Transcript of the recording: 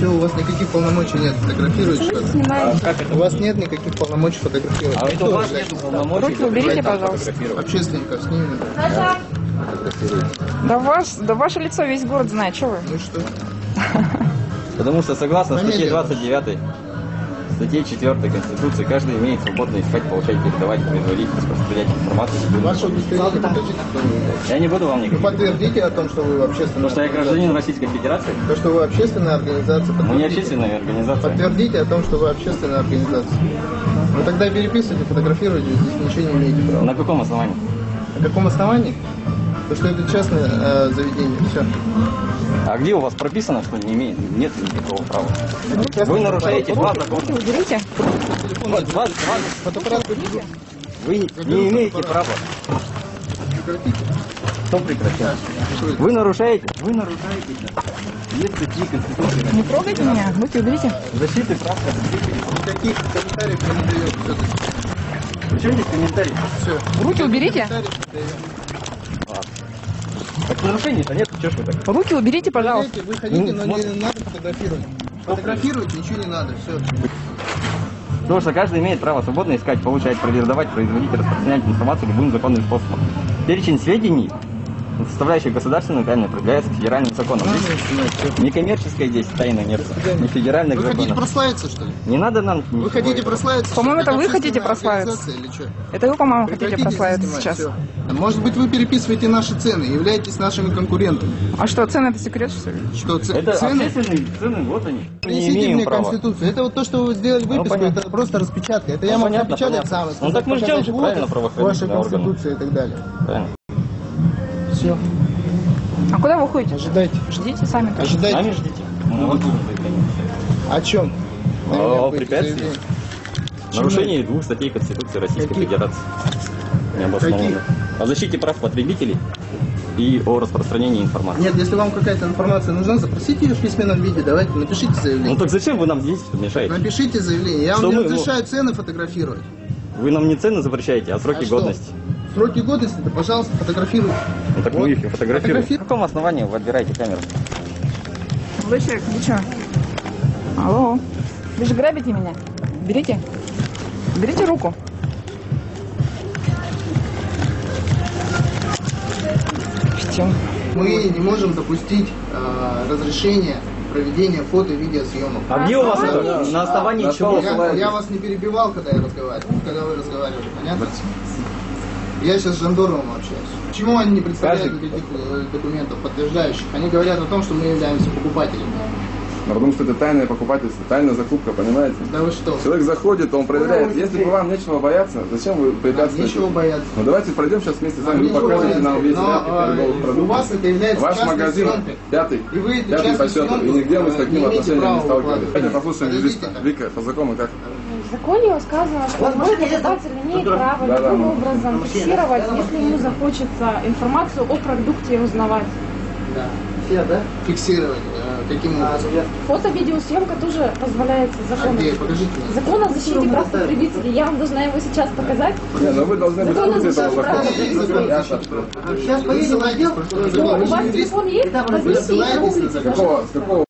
Все, у вас никаких полномочий нет фотографировать, что ли? Снимаете. Как это? У вас нет никаких полномочий фотографировать. А это у вас нет полномочий. Руки уберите, пожалуйста. Общественников снимем. Да ваше лицо весь город знает, что вы? Ну и что? Потому что согласно статье Фамилия? 29, статье 4 Конституции, каждый имеет свободно искать, получать, передавать, производить, распространять информацию. Ваше удостоверение покажите. Я не буду вам Вы никаких. подтвердите о том, что вы в общественной Потому что я гражданин Российской Федерации. То, что вы общественная организация. Мы не подтвердите. общественная организация. Подтвердите о том, что вы общественная организация. Вы тогда переписывайте, фотографируйте, здесь ничего не имеете права. На каком основании? На каком основании? То, что это частное заведение, все. А где у вас прописано, что не имеет? Нет никакого права. Вы нарушаете два закона. Руки уберите. Фотоаппарат Вы не имеете права. прекратите. Кто прекратил? Вы нарушаете есть статьи Конституции. Не трогайте меня, руки уберите. Защиты прав потребителей. Никаких комментариев я не даю. Причем здесь комментарий? Все. Руки уберите. Так нарушений-то нет, что ж вы так? Руки уберите, пожалуйста. Вы ходите, но не надо фотографировать. Фотографировать ничего не надо, все. Потому что каждый имеет право свободно искать, получать, передавать, производить, распространять информацию любым законным способом. Перечень сведений, составляющих государственную тайну, определяется федеральным законом. Некоммерческая здесь тайна нет, не федеральных Вы хотите законов. прославиться, что ли? Не надо нам Вы хотите прославиться? По-моему, что ли, это вы как хотите общественная прославиться. организация или что? Это вы, по-моему, хотите Прекратите прославиться снимать, сейчас. всё. Может быть, вы переписываете наши цены, являетесь нашими конкурентами. А что, цены это секрет, что ли? Что, Это цены? общественные цены, вот они. Не Принесите имеем мне права. Конституцию. Это вот то, что вы сделали выписку, понятно. это просто распечатка. Это я Ну, могу понятно, напечатать понятно. сам. Ну, так мы ждем показать, же, вот правильно, ваша правоохранительные органы. Конституция и так далее. Правильно. Все. А куда вы ходите? Ожидайте. Ждите сами. тоже. Ожидайте. Сами ждите. Мы вот будем заявление. О чем? О препятствии. Нарушение двух статей Конституции Российской Каких? Федерации. Необоснованно. О защите прав потребителей и о распространении информации. Нет, если вам какая-то информация нужна, запросите ее в письменном виде, давайте, напишите Ну заявление. так зачем вы нам здесь мешаете? Напишите заявление. Я Что вам не мы- разрешаю цены фотографировать. Вы нам не цены запрещаете, а сроки А что? годности. Сроки годности, да, пожалуйста, фотографируйте. Ну так Вот. мы их и фотографируем. Фотографируй. На каком основании вы отбираете камеру? Вы человек, вы что? Алло. Вы же грабите меня. Берите. Берите руку. Чем? Мы не можем допустить разрешения проведения фото и видеосъемок. А где у вас это? На основании чего? Я вас не перебивал, когда я разговаривал, когда вы разговаривали, понятно? Я сейчас с жандармом общаюсь. Почему они не представляют никаких документов подтверждающих? Они говорят о том, что мы являемся покупателями. Но потому что это тайное покупательство, тайная закупка, понимаете? Да вы что? Человек заходит, он проверяет. Если бы вам нечего бояться, зачем вы препятствуете? Нечего бояться. Ну давайте пройдем сейчас вместе с вами, вы Нечего покажете бояться. нам весь Но, ряд торговых у продуктов. вас это является Ваш частной магазин съемкой. пятый И вы эту по частную счету. съемку И нигде мы с таким не имеете отношением права не сталкивались. выкладывать. Давайте послушаем юриста. Подождите-ка. Вика, по закону как? В законе сказано, что любой покупатель имеет право Да, любым да. образом фиксировать, если ему захочется информацию о продукте узнавать. Да. Все, да? Фиксировать. Каким образом? Фото-видеосъемка тоже позволяется законом. Где? Покажите мне. Закон о защите прав потребителей. Я вам должна его сейчас показать. Не, но вы должны быть в Закон о курсе этого защите прав закона. потребителей. Ясно. Сейчас поедем в отдел. Ну, у вас телефон есть? Возьмите и ссылаетесь на загуглите, закон. пожалуйста. С какого